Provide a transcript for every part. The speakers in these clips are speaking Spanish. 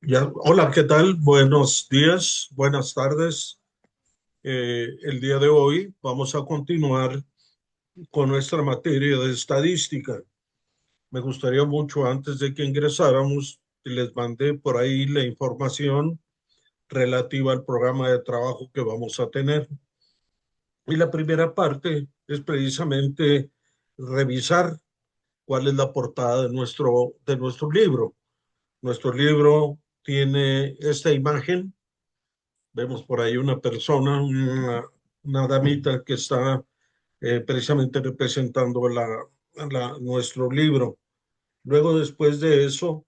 Ya, hola, ¿qué tal? Buenos días, buenas tardes. El día de hoy vamos a continuar con nuestra materia de estadística. Me gustaría mucho, antes de que ingresáramos, que les mandé por ahí la información relativa al programa de trabajo que vamos a tener. Y la primera parte es precisamente revisar cuál es la portada de nuestro libro. Nuestro libro tiene esta imagen. Vemos por ahí una persona, una damita que está precisamente representando nuestro libro. Luego, después de eso,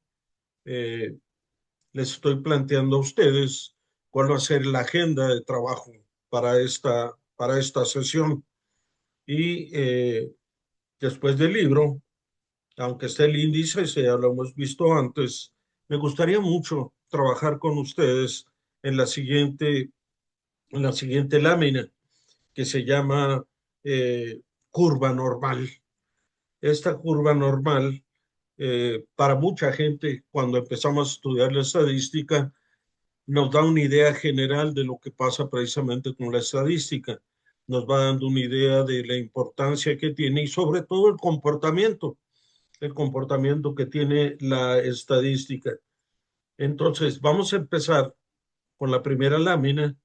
eh, les estoy planteando a ustedes cuál va a ser la agenda de trabajo para esta sesión. Y después del libro, aunque esté el índice, ese ya lo hemos visto antes, me gustaría mucho trabajar con ustedes en la siguiente lámina, que se llama curva normal. Esta curva normal, para mucha gente, cuando empezamos a estudiar la estadística, nos da una idea general de lo que pasa precisamente con la estadística. Nos va dando una idea de la importancia que tiene y sobre todo el comportamiento que tiene la estadística. Entonces, vamos a empezar con la primera lámina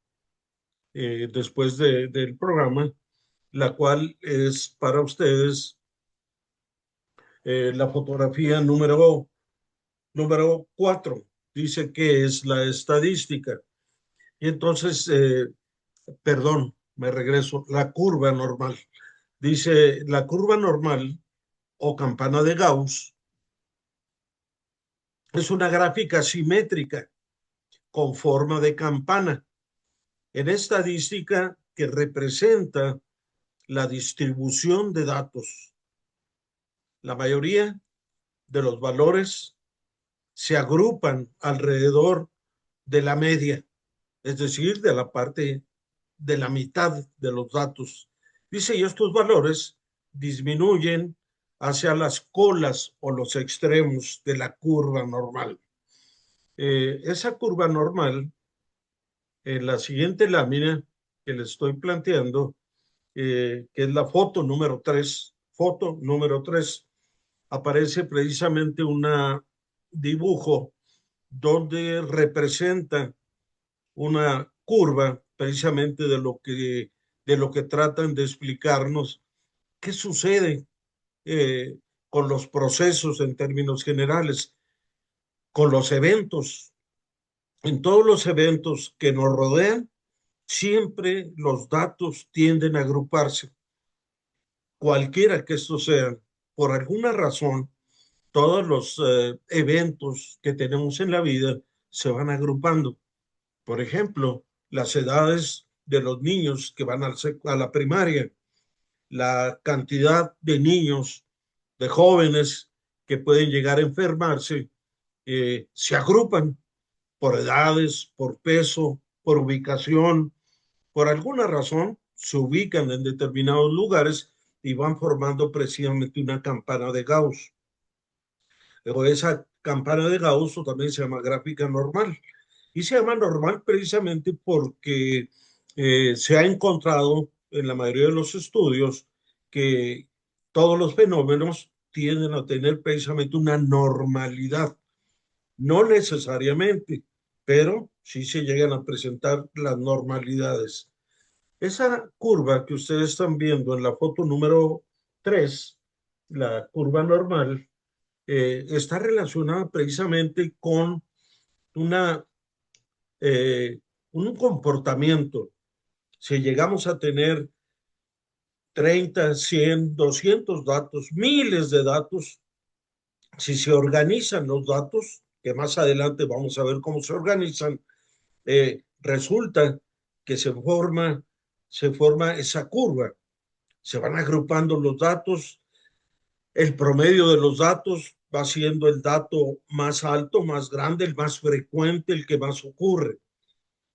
después del programa, la cual es para ustedes la fotografía número 4. Dice que es la estadística. Y entonces, perdón, me regreso, la curva normal. Dice, la curva normal o campana de Gauss es una gráfica simétrica con forma de campana en estadística que representa la distribución de datos. La mayoría de los valores se agrupan alrededor de la media, es decir, de la parte de la mitad de los datos. Dice, y estos valores disminuyen hacia las colas o los extremos de la curva normal. Esa curva normal, en la siguiente lámina que le estoy planteando, que es la foto número 3, aparece precisamente un dibujo donde representa una curva precisamente de lo que tratan de explicarnos qué sucede eh, con los procesos en términos generales, con los eventos. En todos los eventos que nos rodean, siempre los datos tienden a agruparse, cualquiera que estos sean. Por alguna razón, todos los eventos que tenemos en la vida se van agrupando. Por ejemplo, las edades de los niños que van a la primaria, la cantidad de niños, de jóvenes que pueden llegar a enfermarse, se agrupan por edades, por peso, por ubicación, por alguna razón se ubican en determinados lugares y van formando precisamente una campana de Gauss. Pero esa campana de Gauss también se llama gráfica normal. Y se llama normal precisamente porque se ha encontrado en la mayoría de los estudios que todos los fenómenos tienden a tener precisamente una normalidad. No necesariamente, pero sí se llegan a presentar las normalidades. Esa curva que ustedes están viendo en la foto número 3, la curva normal, está relacionada precisamente con una, eh, un comportamiento. Si llegamos a tener 30, 100, 200 datos, miles de datos, si se organizan los datos, que más adelante vamos a ver cómo se organizan, resulta que se forma esa curva. Se van agrupando los datos, el promedio de los datos va siendo el dato más alto, más grande, el más frecuente, el que más ocurre.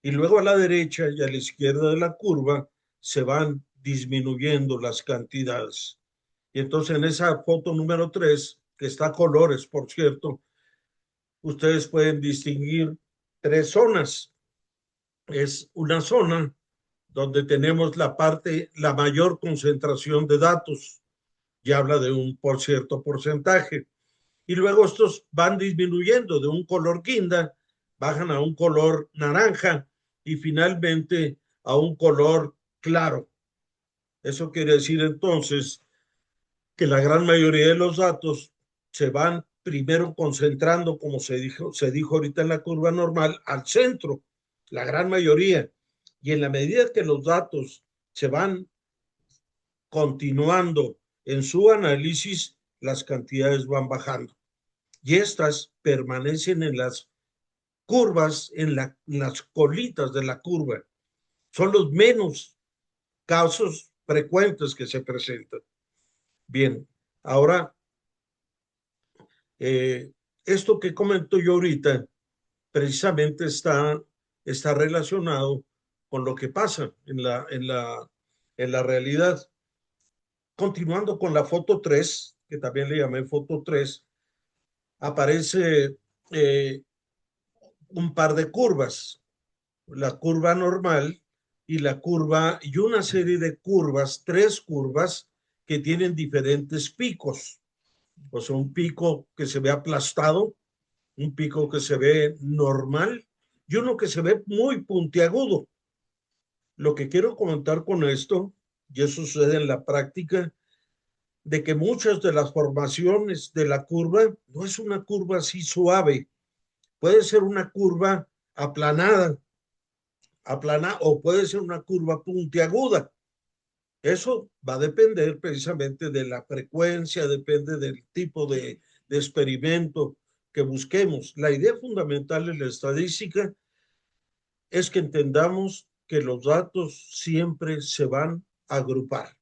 Y luego a la derecha y a la izquierda de la curva se van disminuyendo las cantidades. Y entonces en esa foto número 3, que está a colores, por cierto, ustedes pueden distinguir tres zonas. Es una zona donde tenemos la mayor concentración de datos, y habla de un por cierto porcentaje. Y luego estos van disminuyendo de un color guinda, bajan a un color naranja y finalmente a un color claro. Eso quiere decir entonces que la gran mayoría de los datos se van primero concentrando, como se dijo ahorita en la curva normal, al centro, la gran mayoría. Y en la medida que los datos se van continuando en su análisis, las cantidades van bajando. Y estas permanecen en las curvas, en las colitas de la curva. Son los menos casos frecuentes que se presentan. Bien, ahora, esto que comento yo ahorita precisamente está relacionado con lo que pasa en la realidad. Continuando con la foto 3, que también le llamé foto 3, aparece un par de curvas, la curva normal y una serie de curvas, tres curvas que tienen diferentes picos. O sea, un pico que se ve aplastado, un pico que se ve normal y uno que se ve muy puntiagudo. Lo que quiero comentar con esto, y eso sucede en la práctica, de que muchas de las formaciones de la curva no es una curva así suave, puede ser una curva aplanada, o puede ser una curva puntiaguda. Eso va a depender precisamente de la frecuencia, depende del tipo de experimento que busquemos. La idea fundamental de la estadística es que entendamos que los datos siempre se van a agrupar,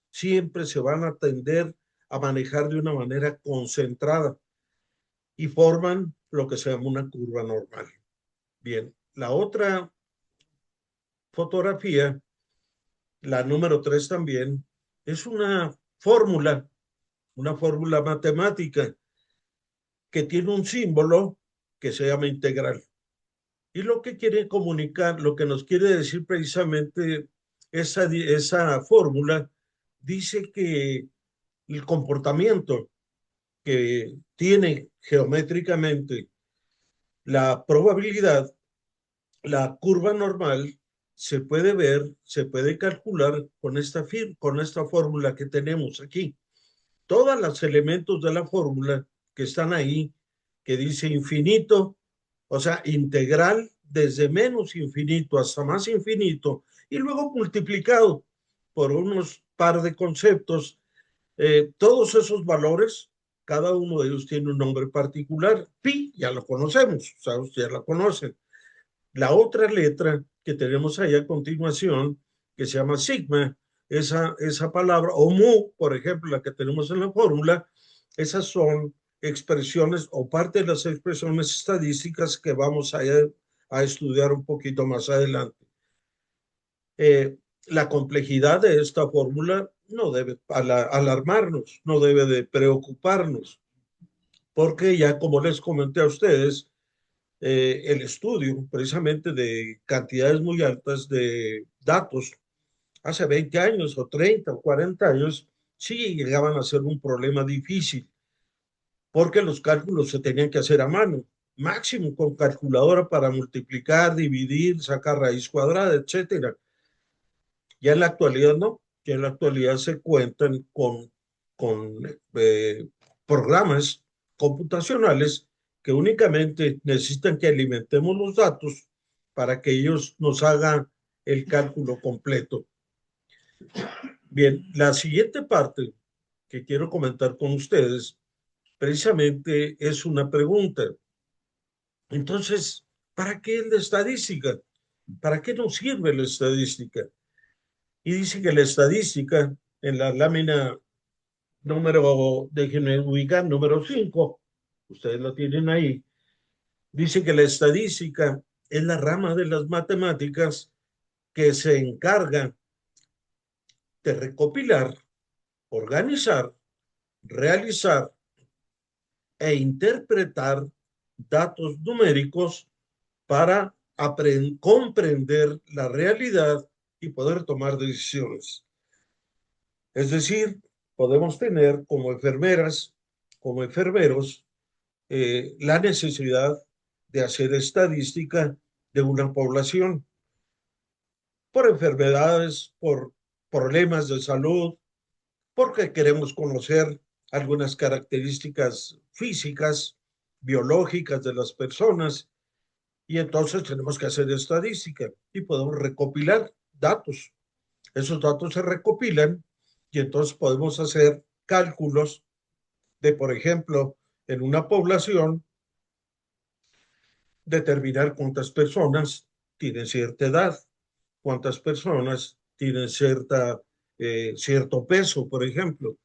siempre se van a tender a manejar de una manera concentrada y forman lo que se llama una curva normal. Bien, la otra fotografía, la número 3 también, es una fórmula matemática que tiene un símbolo que se llama integral. Y lo que quiere comunicar, lo que nos quiere decir precisamente esa fórmula, dice que el comportamiento que tiene geométricamente la probabilidad, la curva normal, se puede ver, se puede calcular con esta fórmula que tenemos aquí. Todos los elementos de la fórmula que están ahí, que dice infinito, o sea, integral desde menos infinito hasta más infinito, y luego multiplicado por unos par de conceptos, todos esos valores, cada uno de ellos tiene un nombre particular. Pi, ya lo conocemos, o sea, ustedes ya la conocen. La otra letra que tenemos ahí a continuación, que se llama sigma, esa palabra, o mu, por ejemplo, la que tenemos en la fórmula, esas son expresiones o parte de las expresiones estadísticas que vamos a estudiar un poquito más adelante. La complejidad de esta fórmula no debe alarmarnos, no debe de preocuparnos, porque ya como les comenté a ustedes, el estudio precisamente de cantidades muy altas de datos hace 20 años o 30 o 40 años, sí llegaban a ser un problema difícil, porque los cálculos se tenían que hacer a mano, máximo con calculadora para multiplicar, dividir, sacar raíz cuadrada, etcétera. Ya en la actualidad no, ya en la actualidad se cuentan con programas computacionales que únicamente necesitan que alimentemos los datos para que ellos nos hagan el cálculo completo. Bien, la siguiente parte que quiero comentar con ustedes precisamente es una pregunta. Entonces, ¿para qué la estadística? ¿Para qué nos sirve la estadística? Y dice que la estadística en la lámina déjenme ubicar, número 5, ustedes lo tienen ahí, dice que la estadística es la rama de las matemáticas que se encarga de recopilar, organizar, realizar e interpretar datos numéricos para comprender la realidad y poder tomar decisiones. Es decir, podemos tener como enfermeras, como enfermeros, la necesidad de hacer estadística de una población por enfermedades, por problemas de salud, porque queremos conocer algunas características físicas, biológicas de las personas, y entonces tenemos que hacer estadística y podemos recopilar datos. Esos datos se recopilan y entonces podemos hacer cálculos de, por ejemplo, en una población, determinar cuántas personas tienen cierta edad, cuántas personas tienen cierto peso, por ejemplo,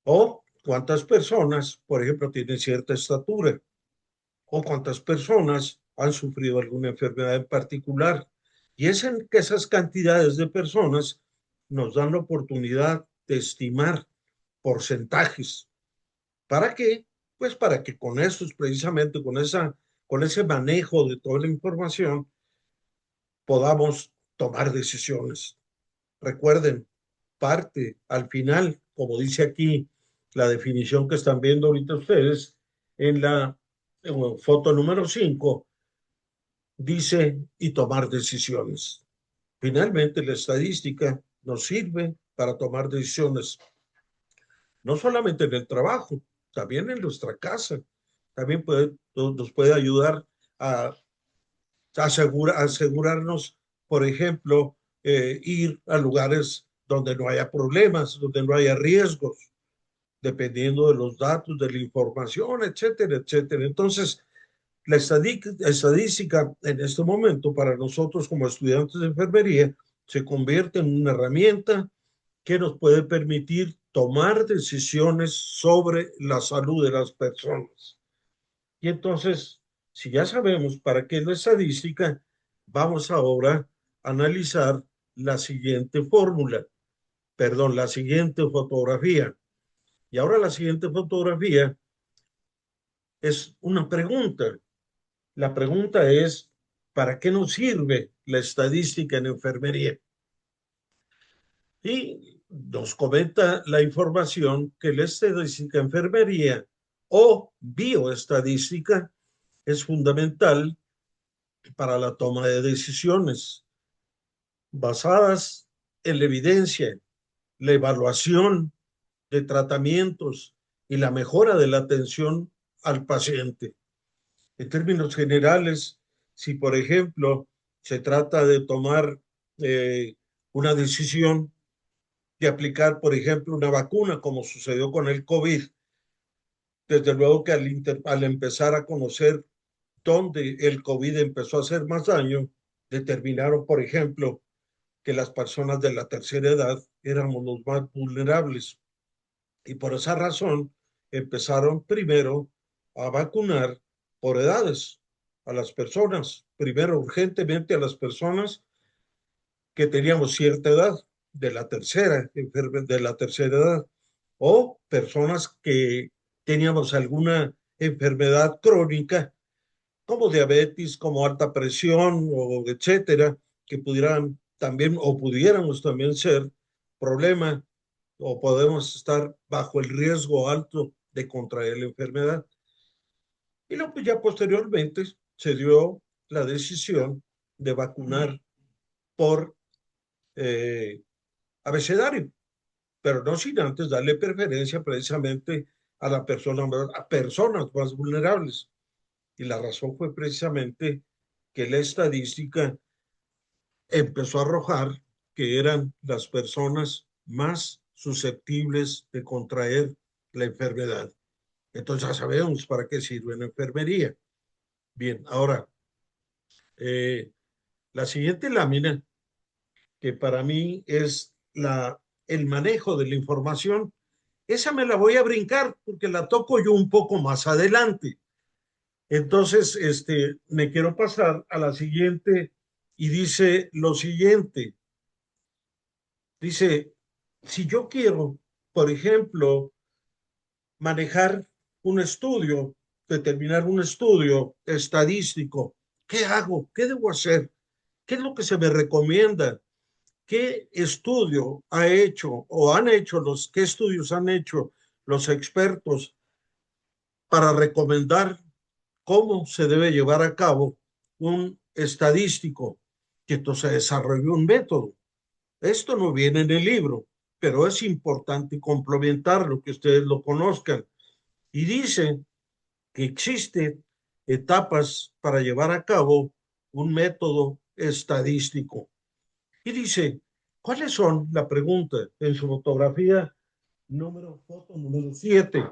o cuántas personas, por ejemplo, tienen cierta estatura, o cuántas personas han sufrido alguna enfermedad en particular. Y es en que esas cantidades de personas nos dan la oportunidad de estimar porcentajes. ¿Para qué? Pues para que con eso, precisamente con ese manejo de toda la información, podamos tomar decisiones. Recuerden, parte al final, como dice aquí la definición que están viendo ahorita ustedes, en foto número 5 dice y tomar decisiones. Finalmente, la estadística nos sirve para tomar decisiones, no solamente en el trabajo, también en nuestra casa. También nos puede ayudar a asegurarnos, por ejemplo, ir a lugares donde no haya problemas, donde no haya riesgos, dependiendo de los datos, de la información, etcétera, etcétera. Entonces, la estadística en este momento para nosotros como estudiantes de enfermería se convierte en una herramienta que nos puede permitir tomar decisiones sobre la salud de las personas. Y entonces, si ya sabemos para qué es la estadística, vamos ahora a analizar la siguiente fórmula, perdón, la siguiente fotografía. Y ahora la siguiente fotografía es una pregunta. La pregunta es, ¿para qué nos sirve la estadística en enfermería? Y nos comenta la información que la estadística en enfermería o bioestadística es fundamental para la toma de decisiones basadas en la evidencia, la evaluación de tratamientos y la mejora de la atención al paciente. En términos generales, si por ejemplo se trata de tomar eh, una decisión de aplicar, por ejemplo, una vacuna, como sucedió con el COVID, desde luego que al empezar a conocer dónde el COVID empezó a hacer más daño, determinaron, por ejemplo, que las personas de la tercera edad éramos los más vulnerables. Y por esa razón empezaron primero a vacunar por edades a las personas, primero urgentemente a las personas que teníamos cierta edad, de la tercera edad, o personas que teníamos alguna enfermedad crónica, como diabetes, como alta presión, o etcétera, que pudieran también, o pudiéramos también ser problema, o podemos estar bajo el riesgo alto de contraer la enfermedad. Y luego, pues ya posteriormente se dio la decisión de vacunar por eh, abecedario, pero no sin antes darle preferencia precisamente a personas más vulnerables. Y la razón fue precisamente que la estadística empezó a arrojar que eran las personas más susceptibles de contraer la enfermedad. Entonces ya sabemos para qué sirve la enfermería. Bien, ahora, eh, la siguiente lámina, que para mí es el manejo de la información, esa me la voy a brincar porque la toco yo un poco más adelante. Entonces, me quiero pasar a la siguiente y dice lo siguiente. Dice, si yo quiero, por ejemplo, manejar un estudio de terminar un estudio estadístico, ¿qué hago? ¿Qué debo hacer? ¿Qué es lo que se me recomienda? ¿Qué estudio ha hecho o han hecho qué estudios han hecho los expertos para recomendar cómo se debe llevar a cabo un estadístico? Que entonces desarrolló un método. Esto no viene en el libro, pero es importante complementarlo, que ustedes lo conozcan. Y dice que existen etapas para llevar a cabo un método estadístico. Y dice, ¿cuáles son? La pregunta en su fotografía foto número 7.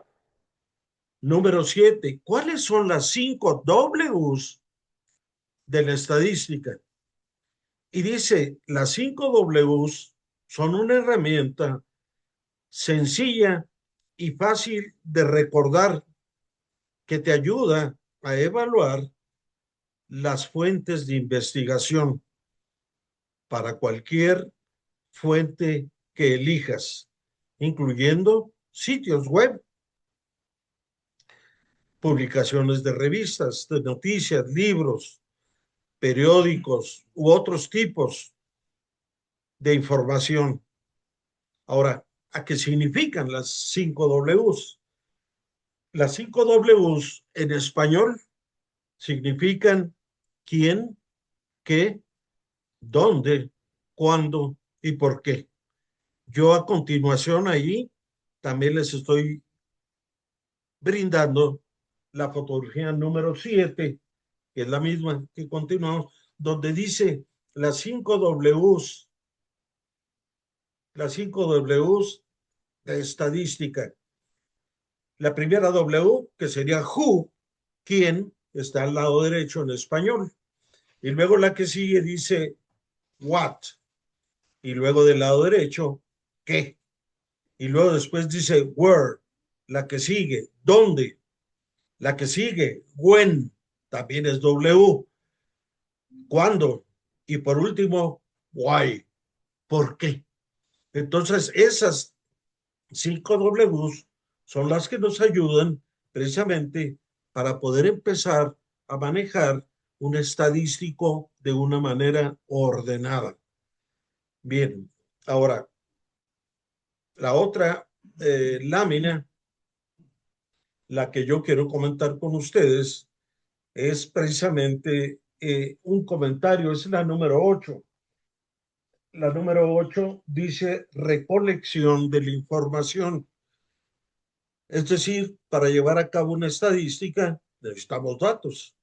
Número 7, ¿cuáles son las 5 Ws de la estadística? Y dice, las 5 Ws son una herramienta sencilla y fácil de recordar que te ayuda a evaluar las fuentes de investigación para cualquier fuente que elijas, incluyendo sitios web, publicaciones de revistas, de noticias, libros, periódicos u otros tipos de información. Ahora, ¿a qué significan las 5 Ws? Las 5 Ws en español significan quién, qué, dónde, cuándo y por qué. Yo a continuación ahí también les estoy brindando la fotografía número 7, que es la misma que continuamos, donde dice las 5 Ws, las 5 Ws de estadística. La primera W, que sería who, quién, está al lado derecho en español. Y luego la que sigue dice what. Y luego del lado derecho, qué. Y luego después dice where. La que sigue, dónde. La que sigue, when. También es W. ¿Cuándo? Y por último, why. ¿Por qué? Entonces, esas 5 Ws son las que nos ayudan precisamente para poder empezar a manejar un estadístico de una manera ordenada. Bien, ahora, la otra lámina, la que yo quiero comentar con ustedes, es precisamente un comentario, es la número 8. La número 8 dice recolección de la información. Es decir, para llevar a cabo una estadística necesitamos datos.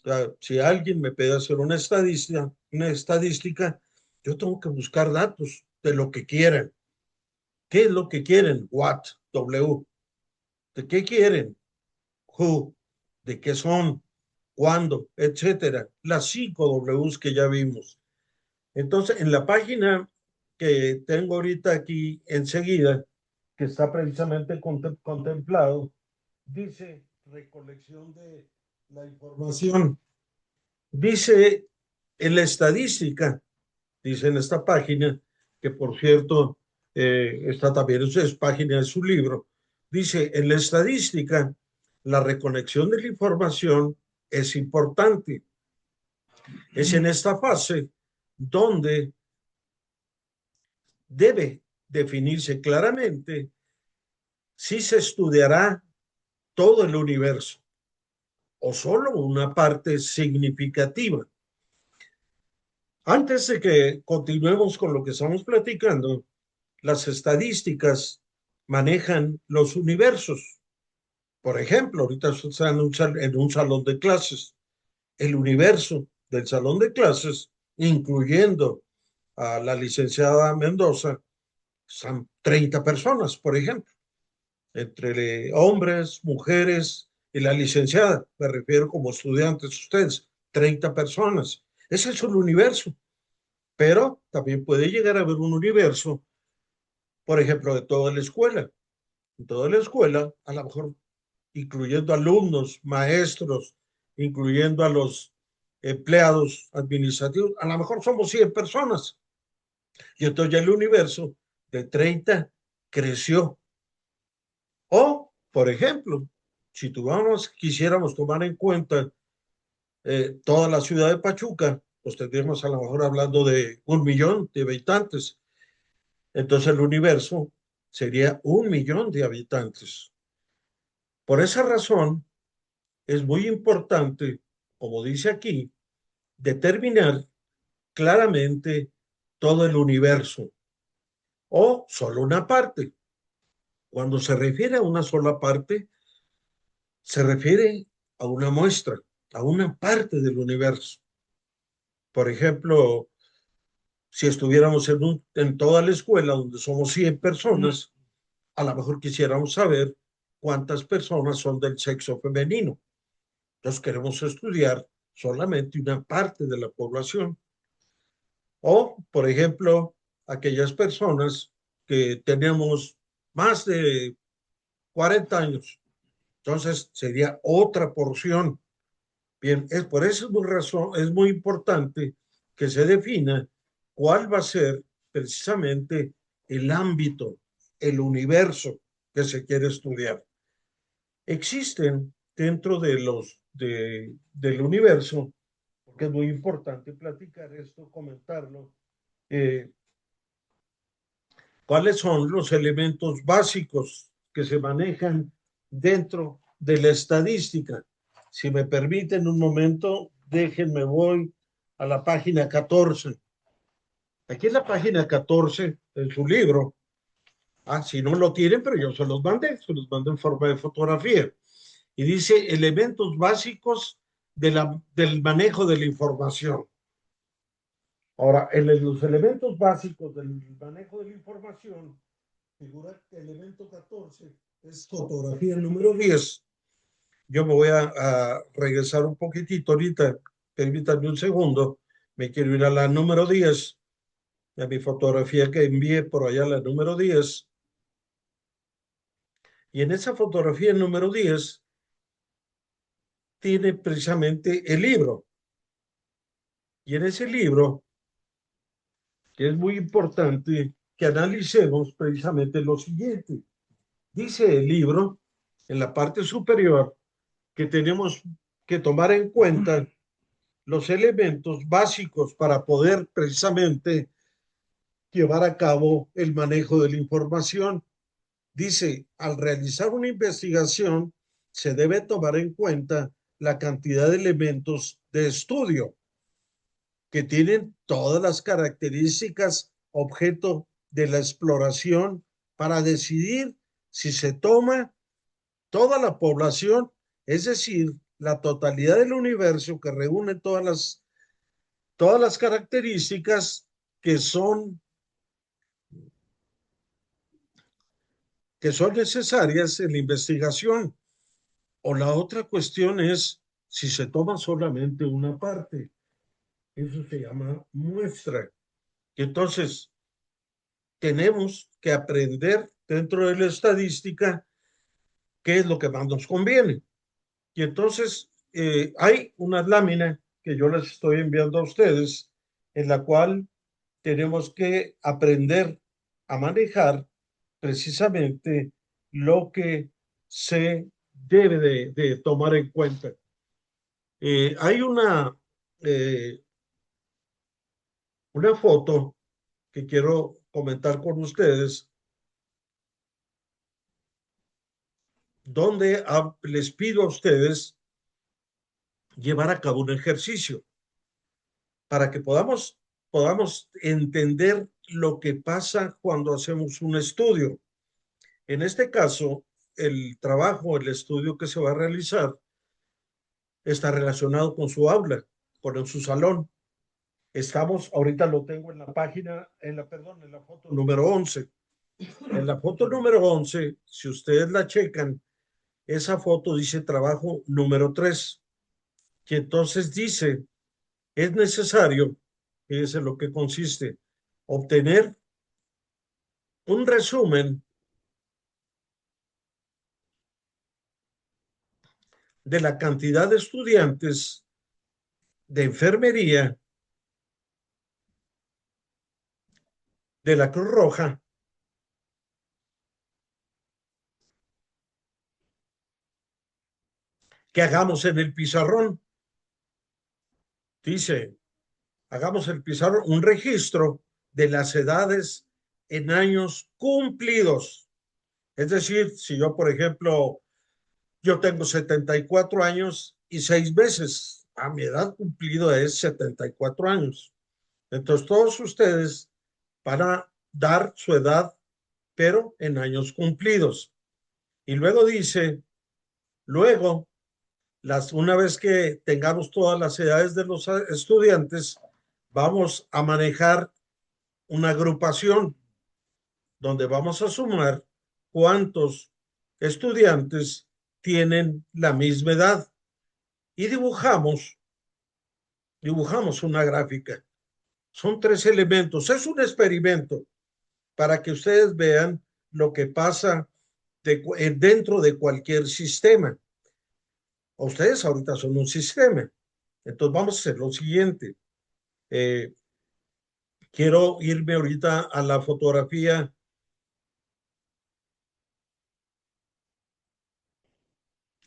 O sea, si alguien me pide hacer una estadística, yo tengo que buscar datos de lo que quieran. ¿Qué es lo que quieren? What, W. ¿De qué quieren? Who. ¿De qué son? ¿Cuándo? Etcétera. Las 5 Ws que ya vimos. Entonces, en la página que tengo ahorita aquí enseguida, que está precisamente contemplado, dice recolección de la información. Dice en la estadística, dice en esta página, que por cierto, está también es página de su libro, dice en la estadística, la recolección de la información es importante. Es en esta fase donde debe definirse claramente si se estudiará todo el universo o solo una parte significativa. Antes de que continuemos con lo que estamos platicando, las estadísticas manejan los universos. Por ejemplo, ahorita están en un salón de clases. El universo del salón de clases, incluyendo a la licenciada Mendoza, son 30 personas, por ejemplo, entre hombres, mujeres y la licenciada, me refiero como estudiantes ustedes, 30 personas. Ese es el universo, pero también puede llegar a haber un universo, por ejemplo, de toda la escuela. En toda la escuela, a lo mejor incluyendo alumnos, maestros, incluyendo a los empleados administrativos, a lo mejor somos 100 personas. Y entonces ya el universo de 30 creció. O, por ejemplo, Si quisiéramos tomar en cuenta toda la ciudad de Pachuca, pues tendríamos a lo mejor hablando de 1 millón de habitantes. Entonces el universo sería 1 millón de habitantes. Por esa razón, es muy importante, como dice aquí, determinar claramente todo el universo o solo una parte. Cuando se refiere a una sola parte, se refiere a una muestra, a una parte del universo. Por ejemplo, si estuviéramos en toda la escuela donde somos 100 personas, a lo mejor quisiéramos saber cuántas personas son del sexo femenino. Entonces queremos estudiar solamente una parte de la población. O, por ejemplo, aquellas personas que tenemos más de 40 años. Entonces sería otra porción. Bien, es por eso es muy importante que se defina cuál va a ser precisamente el ámbito, el universo que se quiere estudiar. Existen dentro del universo, porque es muy importante platicar esto, comentarlo, eh, cuáles son los elementos básicos que se manejan dentro de la estadística. Si me permiten un momento, déjenme, voy a la página 14. Aquí en la página 14, en su libro, si no lo tienen, pero yo se los mandé en forma de fotografía. Y dice elementos básicos del manejo de la información. Ahora, en los elementos básicos del manejo de la información, figura que el elemento 14 es fotografía número 10. Yo me voy a regresar un poquitito ahorita, permítanme un segundo, me quiero ir a la número 10, a mi fotografía que envié por allá, la número 10, y en esa fotografía número 10 tiene precisamente el libro, y en ese libro, que es muy importante que analicemos precisamente lo siguiente. Dice el libro, en la parte superior, que tenemos que tomar en cuenta los elementos básicos para poder precisamente llevar a cabo el manejo de la información. Dice, al realizar una investigación, se debe tomar en cuenta la cantidad de elementos de estudio que tienen todas las características objeto de la exploración para decidir si se toma toda la población, es decir, la totalidad del universo que reúne todas las características que son, que son necesarias en la investigación. O la otra cuestión es si se toma solamente una parte. Eso se llama muestra. Y entonces tenemos que aprender dentro de la estadística qué es lo que más nos conviene. Y entonces hay una lámina que yo les estoy enviando a ustedes en la cual tenemos que aprender a manejar precisamente lo que se debe de tomar en cuenta. Hay eh, una foto que quiero comentar con ustedes donde les pido a ustedes llevar a cabo un ejercicio para que podamos entender lo que pasa cuando hacemos un estudio. En este caso, el trabajo, el estudio que se va a realizar está relacionado con su aula, con su salón. Ahorita lo tengo en la página, en la foto número 11. En la foto número 11, si ustedes la checan, esa foto dice trabajo número 3, que entonces dice, es necesario, es en lo que consiste, obtener un resumen de la cantidad de estudiantes de enfermería de la Cruz Roja que hagamos en el pizarrón. Dice, hagamos el pizarrón, un registro de las edades en años cumplidos. Es decir, si yo, por ejemplo, yo tengo 74 años y 6 meses, a mi edad cumplida es 74 años. Entonces, todos ustedes van a dar su edad, pero en años cumplidos. Y luego dice, luego, una vez que tengamos todas las edades de los estudiantes, vamos a manejar una agrupación donde vamos a sumar cuántos estudiantes tienen la misma edad y dibujamos una gráfica. Son 3 elementos. Es un experimento para que ustedes vean lo que pasa dentro de cualquier sistema. Ustedes ahorita son un sistema. Entonces vamos a hacer lo siguiente. Eh, quiero irme ahorita a la fotografía.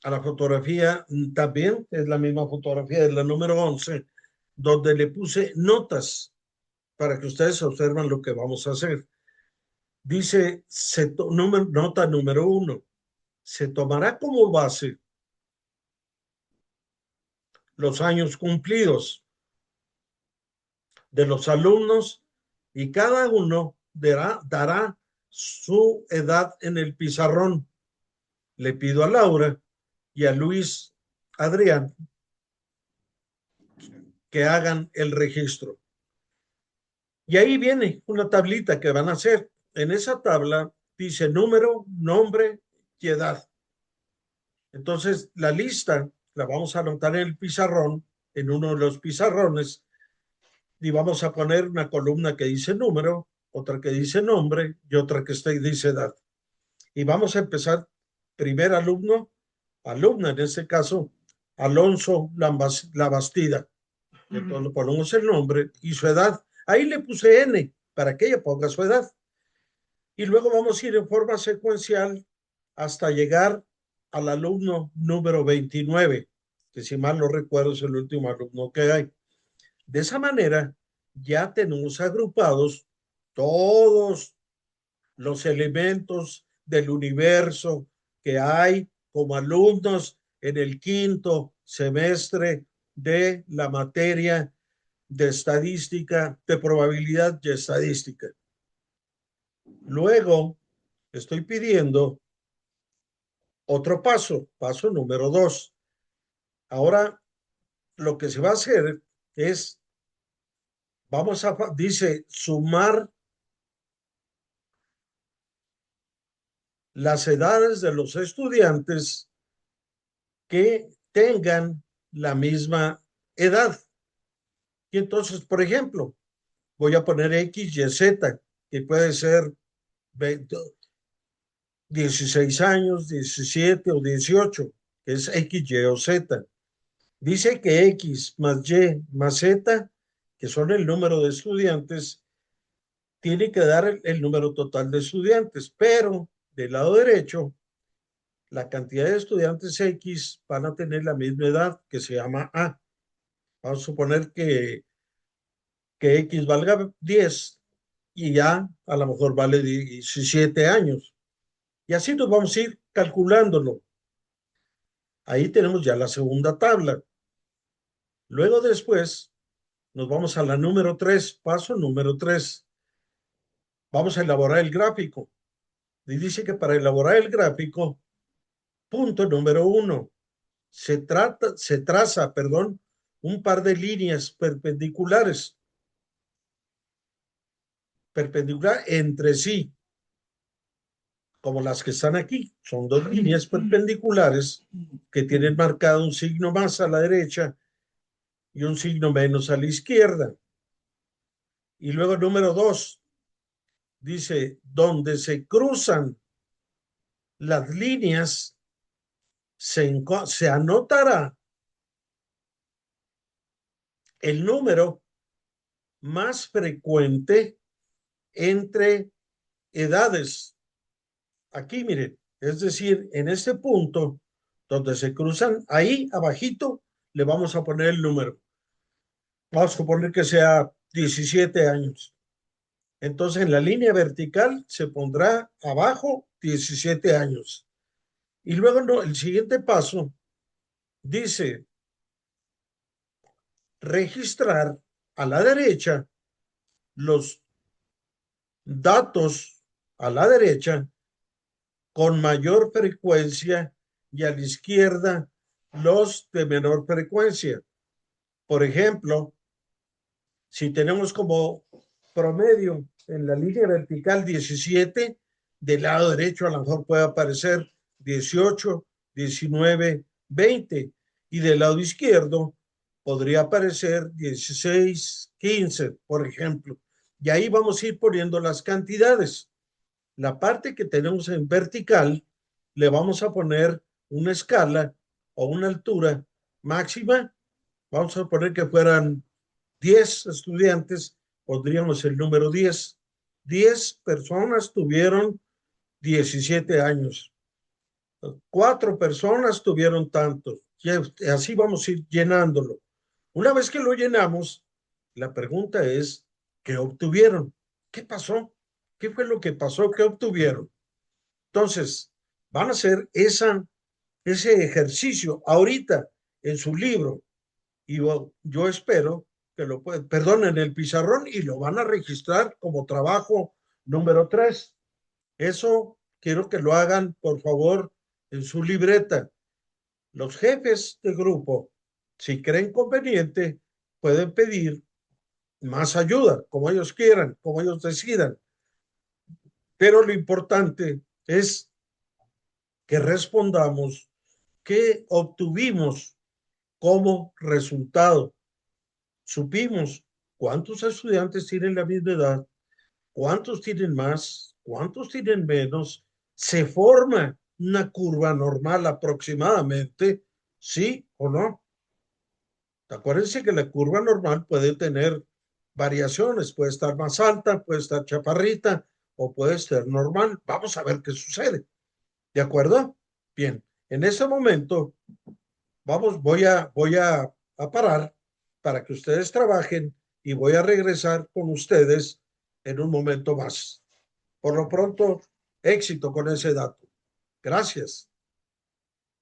A la fotografía también, es la misma fotografía de la número 11, donde le puse notas para que ustedes observen lo que vamos a hacer. Dice, nota número 1, se tomará como base los años cumplidos de los alumnos y cada uno dará su edad en el pizarrón. Le pido a Laura y a Luis Adrián que hagan el registro. Y ahí viene una tablita que van a hacer. En esa tabla dice número, nombre y edad. Entonces, la lista la vamos a anotar en el pizarrón, en uno de los pizarrones, y vamos a poner una columna que dice número, otra que dice nombre y otra que dice edad. Y vamos a empezar, primer alumna en este caso, Alonso Labastida. Entonces le ponemos el nombre y su edad. Ahí le puse N para que ella ponga su edad. Y luego vamos a ir en forma secuencial hasta llegar al alumno número 29, que si mal no recuerdo es el último alumno que hay. De esa manera ya tenemos agrupados todos los elementos del universo que hay como alumnos en el quinto semestre de la materia de estadística, de probabilidad y estadística. Luego, estoy pidiendo otro paso número 2. Ahora, lo que se va a hacer es, dice, sumar las edades de los estudiantes que tengan la misma edad. Y entonces, por ejemplo, voy a poner X, Y, Z, que puede ser 16 años, 17 o 18, que es X, Y o Z. Dice que X más Y más Z, que son el número de estudiantes, tiene que dar el número total de estudiantes, pero del lado derecho, la cantidad de estudiantes X van a tener la misma edad, que se llama A. Vamos a suponer que X valga 10 y a lo mejor vale 17 años. Y así nos vamos a ir calculándolo. Ahí tenemos ya la segunda tabla. Luego después nos vamos a la número 3, paso número 3. Vamos a elaborar el gráfico. Y dice que para elaborar el gráfico, punto número 1, se traza, un par de líneas perpendicular entre sí, como las que están aquí. Son dos líneas perpendiculares que tienen marcado un signo más a la derecha y un signo menos a la izquierda. Y luego número 2, dice, donde se cruzan las líneas, se anotará el número más frecuente entre edades. Aquí, miren, es decir, en este punto donde se cruzan, ahí abajito le vamos a poner el número. Vamos a suponer que sea 17 años. Entonces en la línea vertical se pondrá abajo 17 años. Y luego no, el siguiente paso dice registrar a la derecha los datos a la derecha con mayor frecuencia y a la izquierda los de menor frecuencia. Por ejemplo, si tenemos como promedio en la línea vertical 17, del lado derecho a lo mejor puede aparecer 18, 19, 20 y del lado izquierdo podría aparecer 16, 15, por ejemplo. Y ahí vamos a ir poniendo las cantidades. La parte que tenemos en vertical le vamos a poner una escala o una altura máxima. Vamos a poner que fueran 10 estudiantes, pondríamos el número 10. 10 personas tuvieron 17 años. 4 personas tuvieron tanto. Y así vamos a ir llenándolo. Una vez que lo llenamos, la pregunta es, ¿qué obtuvieron? ¿Qué pasó? ¿Qué fue lo que pasó? ¿Qué obtuvieron? Entonces, van a hacer ese ejercicio ahorita en su libro y yo espero que lo pueden, perdonen el pizarrón y lo van a registrar como trabajo número 3. Eso quiero que lo hagan, por favor, en su libreta. Los jefes de grupo, si creen conveniente, pueden pedir más ayuda, como ellos quieran, como ellos decidan. Pero lo importante es que respondamos qué obtuvimos como resultado. Supimos cuántos estudiantes tienen la misma edad, cuántos tienen más, cuántos tienen menos. Se forma una curva normal aproximadamente, ¿sí o no? Acuérdense que la curva normal puede tener variaciones, puede estar más alta, puede estar chaparrita o puede ser normal. Vamos a ver qué sucede. ¿De acuerdo? Bien, en ese momento voy a parar para que ustedes trabajen y voy a regresar con ustedes en un momento más. Por lo pronto, éxito con ese dato. Gracias.